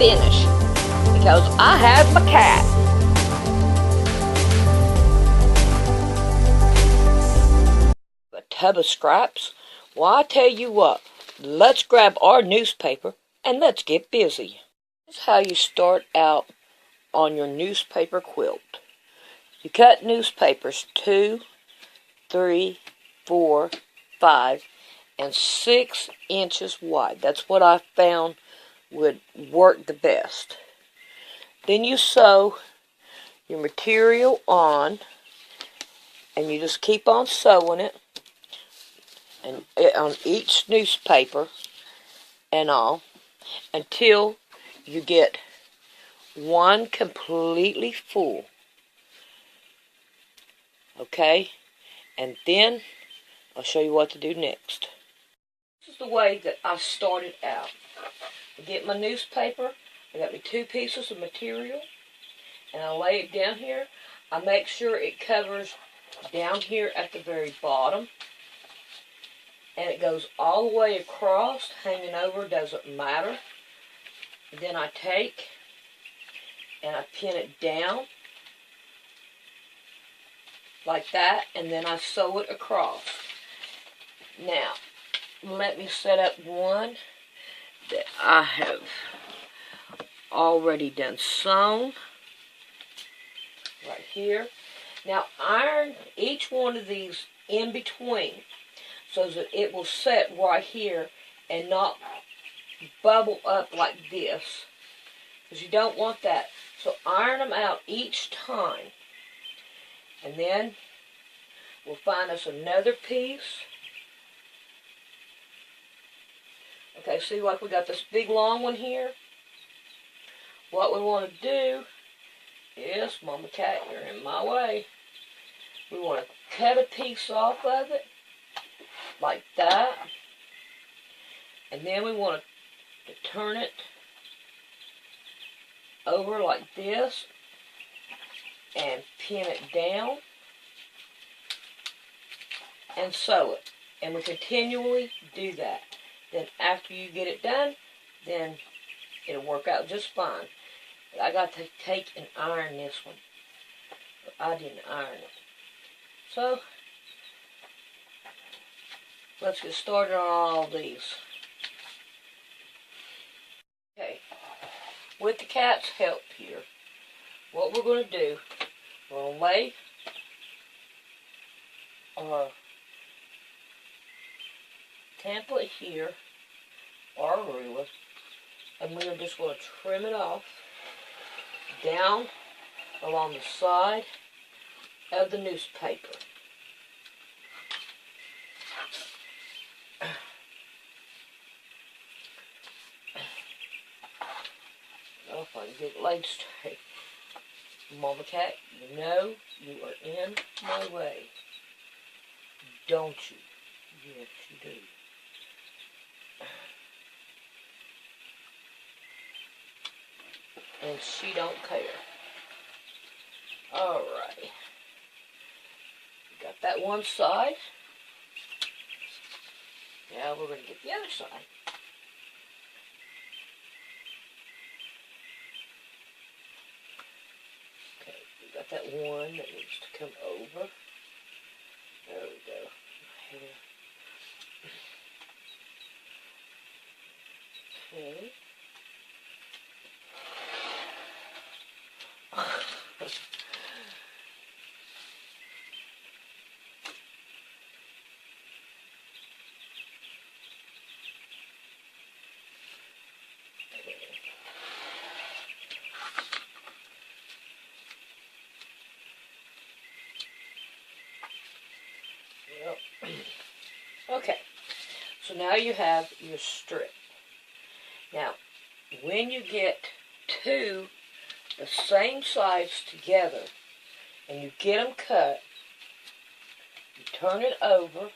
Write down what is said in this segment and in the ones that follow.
finish because I have my cat. A tub of scraps? Well, I tell you what, let's grab our newspaper and let's get busy. This is how you start out on your newspaper quilt. You cut newspapers 2, 3, 4, 5, and 6 inches wide. That's what I found would work the best. Then you sew your material on, and you just keep on sewing it, and on each newspaper and all, until you get one completely full. Okay? And then I'll show you what to do next. This is the way that I started out. I get my newspaper, I got me 2 pieces of material, and I lay it down here. I make sure it covers down here at the very bottom, and it goes all the way across, hanging over, doesn't matter. Then I take and I pin it down like that, and then I sew it across. Now, let me set up one that I have already done sewn right here. Now, iron each one of these in between so that it will set right here and not bubble up like this, because you don't want that. So iron them out each time, and then we'll find us another piece. Okay, see, like we got this big long one here. What we want to do is, Mama Cat, you're in my way. We want to cut a piece off of it like that, and then we want to turn it over like this and pin it down and sew it. And we continually do that. Then after you get it done, then it'll work out just fine. But I got to take and iron this one. But I didn't iron it. So, let's get started on all these. Okay, with the cat's help here, what we're going to do, we're going to lay our template here, our ruler, and we're just going to trim it off down along the side of the newspaper. Oh, if I can get it laid straight. Mama Cat, you know you are in my way. Don't you? Yes, you do. And she don't care. Alright. Got that one side. Now we're going to get the other side. Okay, we got that one that needs to come over. There we go. Here. Okay. Okay, so now you have your strip. Now, when you get 2 the same size together and you get them cut, you turn it over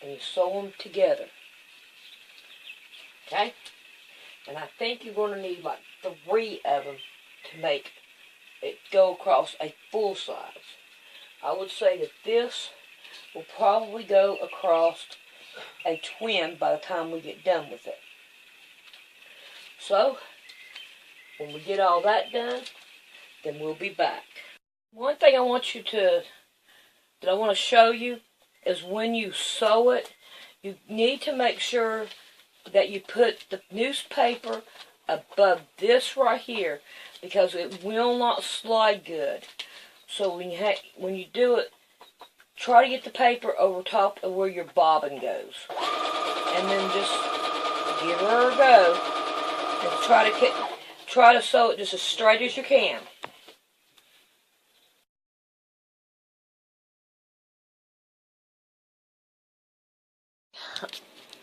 and you sew them together. Okay? And I think you're going to need like 3 of them to make it go across a full size. I would say that this will probably go across a twin by the time we get done with it. So, when we get all that done, then we'll be back. One thing I want to show you is when you sew it, you need to make sure that you put the newspaper above this right here, because it will not slide good. So when you do it, try to get the paper over top of where your bobbin goes, and then just give her a go and try to sew it just as straight as you can.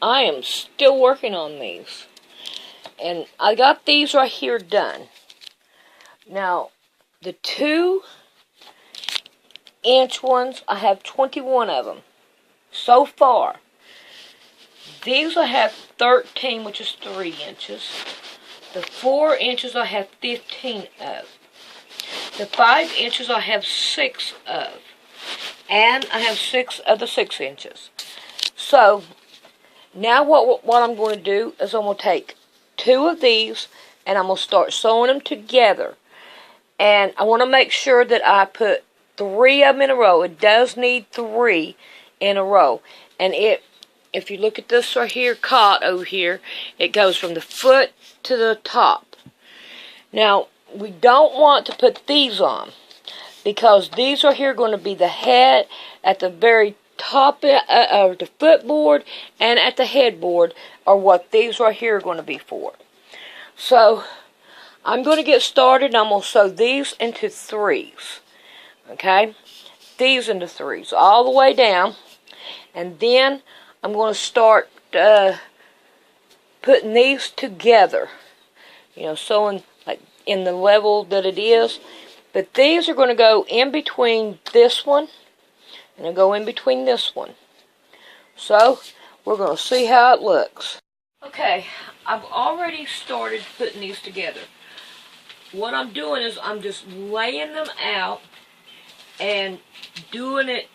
I am still working on these, and I got these right here done. Now, the 2-inch ones, I have 21 of them so far. These I have 13, which is 3 inches. The 4 inches I have 15 of. The 5 inches I have 6 of. And I have 6 of the 6 inches. So, now what I'm going to do is I'm going to take 2 of these and I'm going to start sewing them together. And I want to make sure that I put 3 of them in a row. It does need 3 in a row. And if you look at this right here, cot over here, it goes from the foot to the top. Now, we don't want to put these on, because these right here are going to be the head at the very top of the footboard and at the headboard are what these right here are going to be for. So, I'm going to get started and I'm going to sew these into 3s. Okay? These into 3s all the way down. And then I'm going to start putting these together. You know, sewing like in the level that it is. But these are going to go in between this one and they'll go in between this one. So, we're going to see how it looks. Okay, I've already started putting these together. What I'm doing is I'm just laying them out and doing it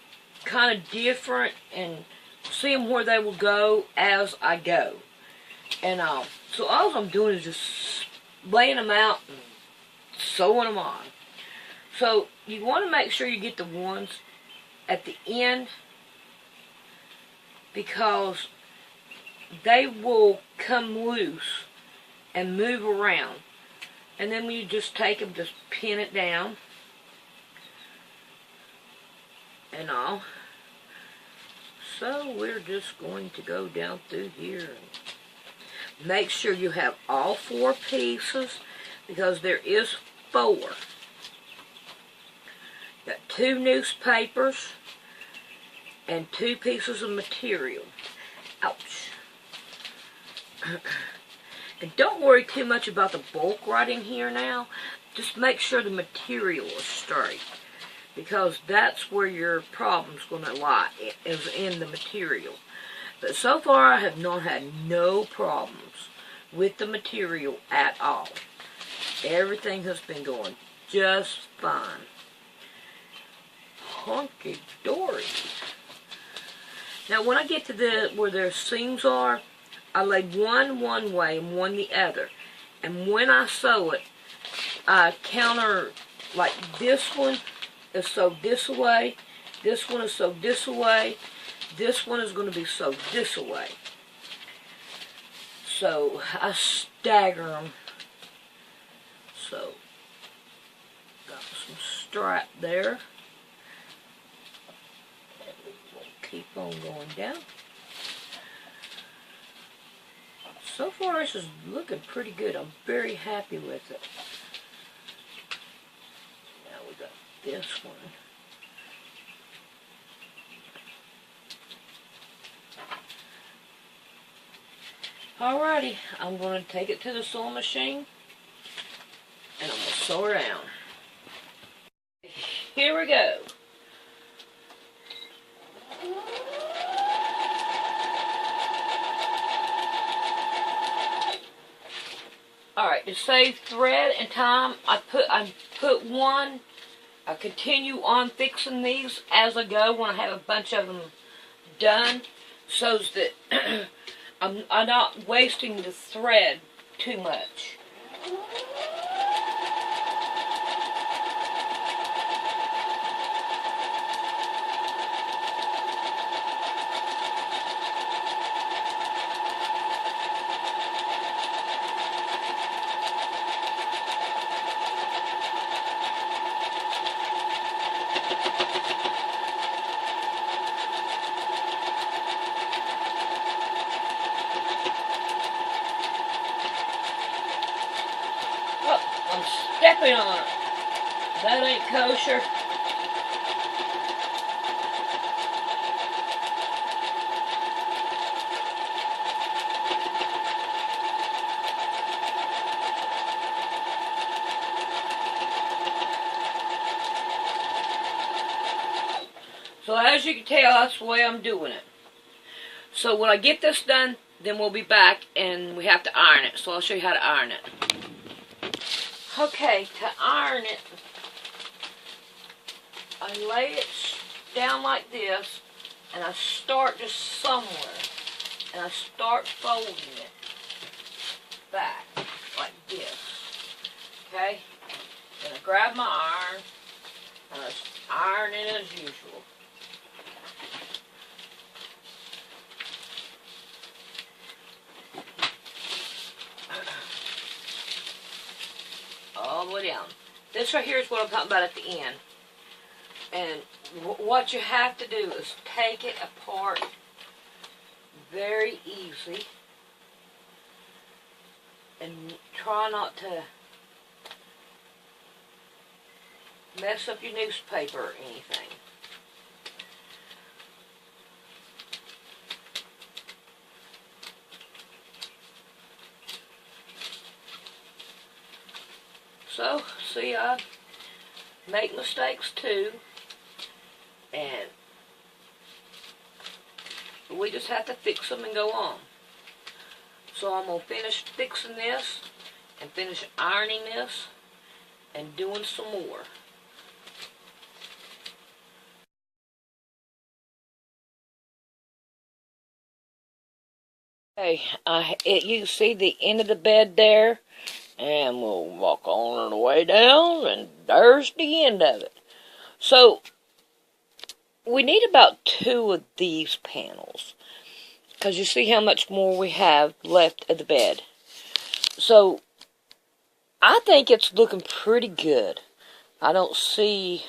kind of different and seeing where they will go as I go. And so all I'm doing is just laying them out and sewing them on. So you want to make sure you get the ones at the end, because they will come loose and move around. And then when you just take them, just pin it down and all. So we're just going to go down through here and make sure you have all 4 pieces, because there is 4. Got 2 newspapers and 2 pieces of material. Ouch. And don't worry too much about the bulk right in here now. Just make sure the material is straight, because that's where your problem's going to lie, is in the material. But so far I have not had no problems with the material at all. Everything has been going just fine. Honky dory. Now when I get to where their seams are, I lay one way and one the other. And when I sew it, I counter, like this one is sewed this way, this one is sewed this way, this one is going to be sewed this way. So I stagger them. So, got some strap there. And we'll keep on going down. So far this is looking pretty good. I'm very happy with it. Now we got this one. Alrighty, I'm going to take it to the sewing machine and I'm going to sew her down. Here we go. Alright, to save thread and time, I put one. I continue on fixing these as I go when I have a bunch of them done, so that I'm not wasting the thread too much. I'm stepping on it. That ain't kosher. So as you can tell, that's the way I'm doing it. So when I get this done, then we'll be back and we have to iron it. So I'll show you how to iron it. Okay, to iron it, I lay it down like this, and I start just somewhere, and I start folding it back like this. Okay, then I grab my iron, and I iron it as usual. All the way down. This right here is what I'm talking about at the end. And what you have to do is take it apart very easy and try not to mess up your newspaper or anything. So, see, I make mistakes too, and we just have to fix them and go on. So I'm going to finish fixing this, and finish ironing this, and doing some more. Okay, you see the end of the bed there? And we'll walk on the way down, and there's the end of it. So, we need about 2 of these panels, because you see how much more we have left of the bed. So, I think it's looking pretty good. I don't see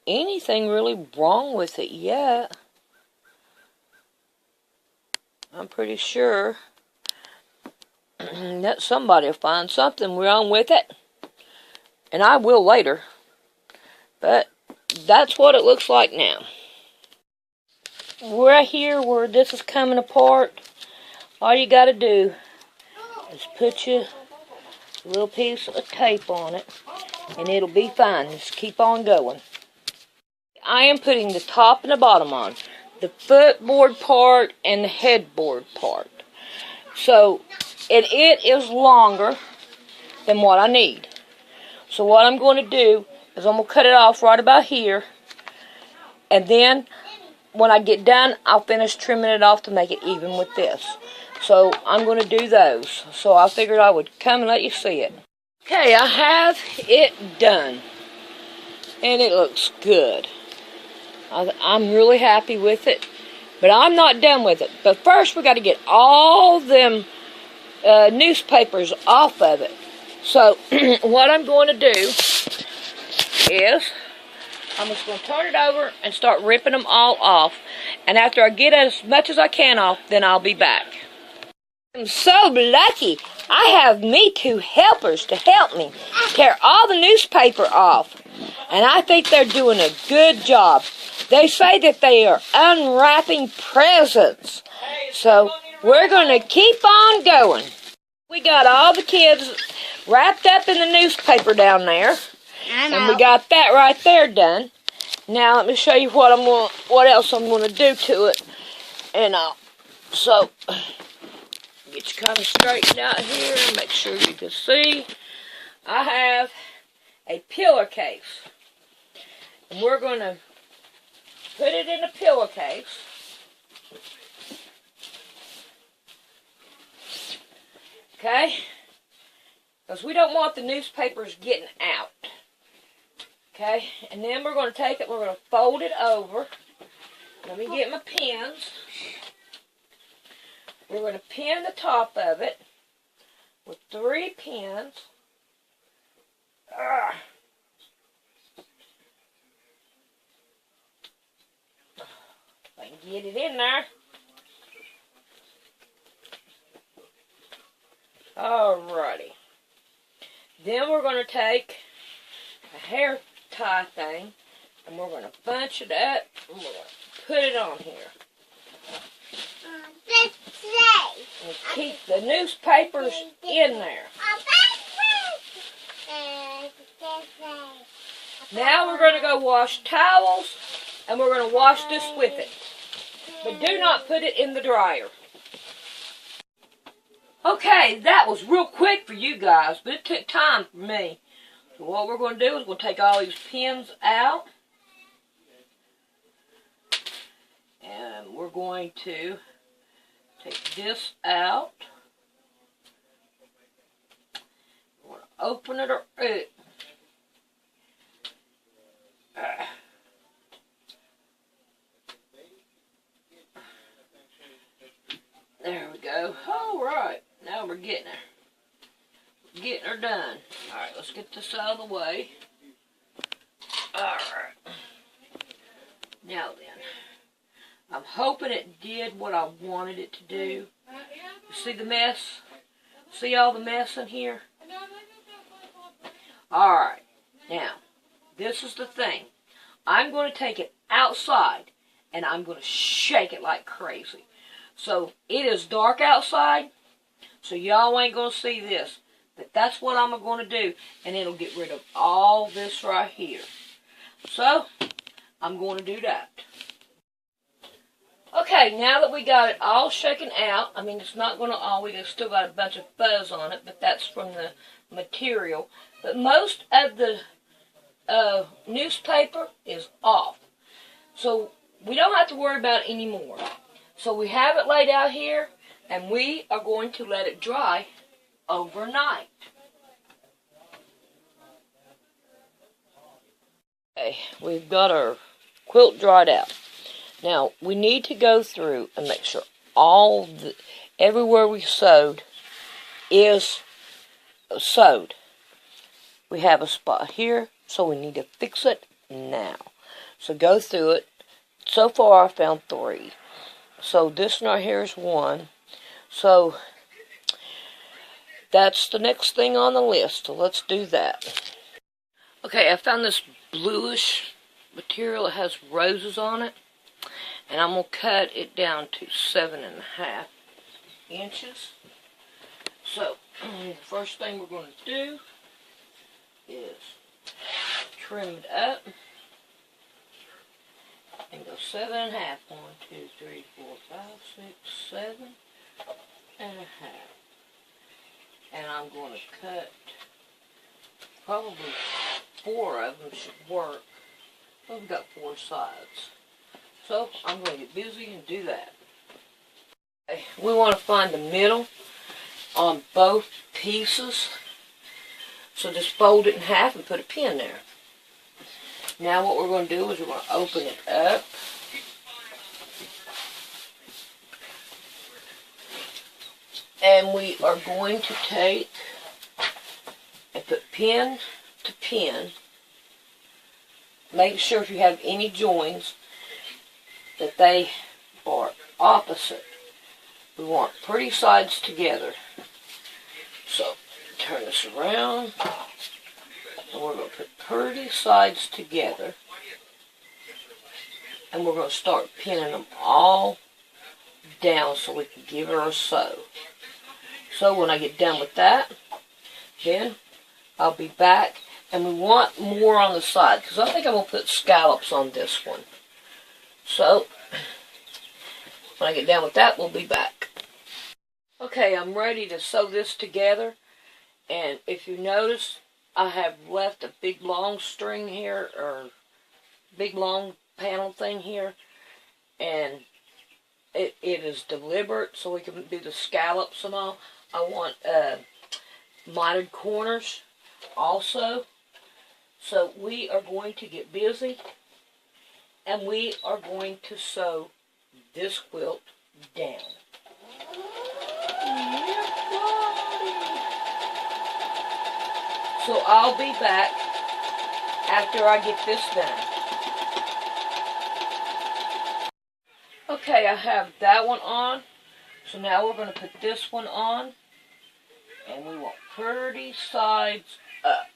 anything really wrong with it yet. I'm pretty sure that somebody will find something wrong with it, and I will later, but that's what it looks like now. Right here where this is coming apart, all you got to do is put your little piece of tape on it, and it'll be fine. Just keep on going. I am putting the top and the bottom on, the footboard part and the headboard part. So it is longer than what I need. So what I'm going to do is I'm going to cut it off right about here, and then when I get done, I'll finish trimming it off to make it even with this. So I'm going to do those. So I figured I would come and let you see it. Okay, I have it done, and it looks good. I'm really happy with it, but I'm not done with it. But first we got to get all them newspapers off of it. So what I'm going to do is I'm just going to turn it over and start ripping them all off. And after I get as much as I can off, then I'll be back. I'm so lucky. I have me 2 helpers to help me tear all the newspaper off. And I think they're doing a good job. They say that they are unwrapping presents. So we're going to keep on going. We got all the kids wrapped up in the newspaper down there. And we got that right there done. Now let me show you what else I'm going to do to it. And so get you kind of straightened out here and make sure you can see. I have a pillowcase. And we're going to put it in a pillowcase. Okay? Because we don't want the newspapers getting out. Okay? And then we're going to take it, we're going to fold it over. Let me get my pins. We're going to pin the top of it with 3 pins. If I can get it in there. Alrighty. Then we're going to take a hair tie thing, and we're going to bunch it up, and we're going to put it on here. And keep the newspapers in there. Now we're going to go wash towels, and we're going to wash this with it. But do not put it in the dryer. Okay, that was real quick for you guys, but it took time for me. So what we're going to do is we'll take all these pins out. And we're going to take this out. We're going to open it up. There we go. All right. Now we're getting her. Getting her done. All right, let's get this out of the way. All right. Now then. I'm hoping it did what I wanted it to do. You see the mess? See all the mess in here? All right. Now, this is the thing. I'm going to take it outside, and I'm going to shake it like crazy. So, it is dark outside, so y'all ain't going to see this. But that's what I'm going to do, and it'll get rid of all this right here. So, I'm going to do that. Okay, now that we got it all shaken out, I mean, it's not going to all, we still got a bunch of fuzz on it, but that's from the material. But most of the newspaper is off. So, we don't have to worry about it anymore. So, we have it laid out here, and we are going to let it dry overnight. Okay, we've got our quilt dried out. Now, we need to go through and make sure everywhere we sewed is sewed. We have a spot here, so we need to fix it now. So go through it. So far, I found 3. So this one right here is 1. So that's the next thing on the list. So let's do that. Okay, I found this bluish material. It has roses on it. And I'm going to cut it down to 7.5 inches. So, the first thing we're going to do is trim it up and go 7.5. 1, 2, 3, 4, 5, 6, 7.5. And I'm going to cut probably 4 of them should work. We've got 4 sides. So, I'm going to get busy and do that. Okay, we want to find the middle on both pieces. So just fold it in half and put a pin there. Now what we're going to do is we're going to open it up. And we are going to take and put pin to pin. Make sure if you have any joins that they are opposite. We want pretty sides together. So, turn this around. And we're going to put pretty sides together. And we're going to start pinning them all down so we can give her a sew. So, when I get done with that, then I'll be back. And we want more on the side, because I think I'm going to put scallops on this one. So, when I get done with that, we'll be back. Okay, I'm ready to sew this together. And if you notice, I have left a big long string here, or big long panel thing here. And it is deliberate, so we can do the scallops and all. I want mitered corners also. So we are going to get busy. And we are going to sew this quilt down. So I'll be back after I get this done. Okay, I have that one on. So now we're going to put this one on. And we want pretty sides up.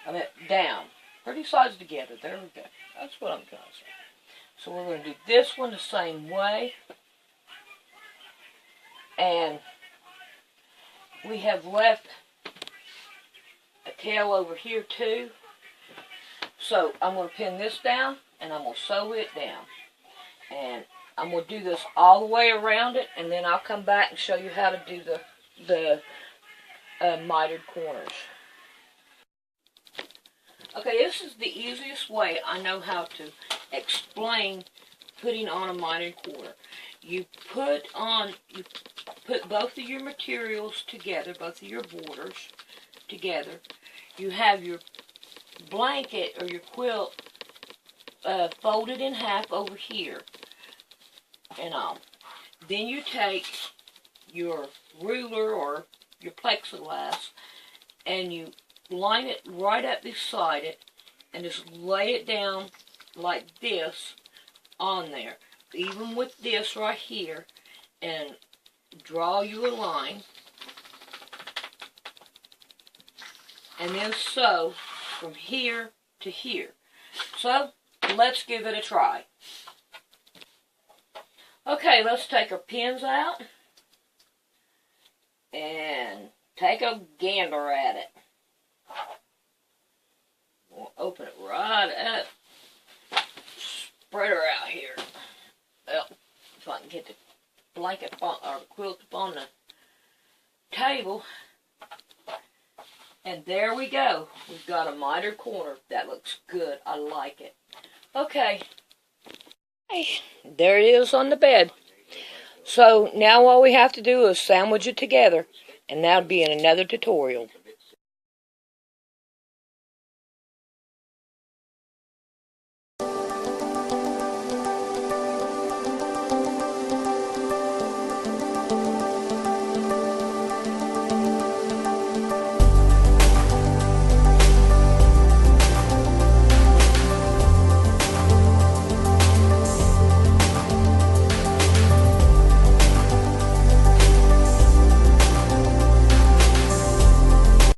I mean, down. Pretty sides together. There we go. That's what I'm going to say. So we're going to do this one the same way. And we have left a tail over here too. So I'm going to pin this down and I'm going to sew it down. And I'm going to do this all the way around it, and then I'll come back and show you how to do the mitered corners. Okay, this is the easiest way I know how to explain putting on a mitered corner. You put both of your materials together, both of your borders together. You have your blanket or your quilt folded in half over here and all. Then you take your ruler or your plexiglass and you line it right up beside it and just lay it down like this on there, even with this right here, and draw you a line, and then sew from here to here. So let's give it a try. Okay, let's take our pins out and take a gander at it. We'll open it right up. Spread her out here. Well, if I can get the blanket or the quilt up on the table. And there we go. We've got a mitered corner. That looks good. I like it. Okay. Hey, there it is on the bed. So now all we have to do is sandwich it together, and that'll be in another tutorial.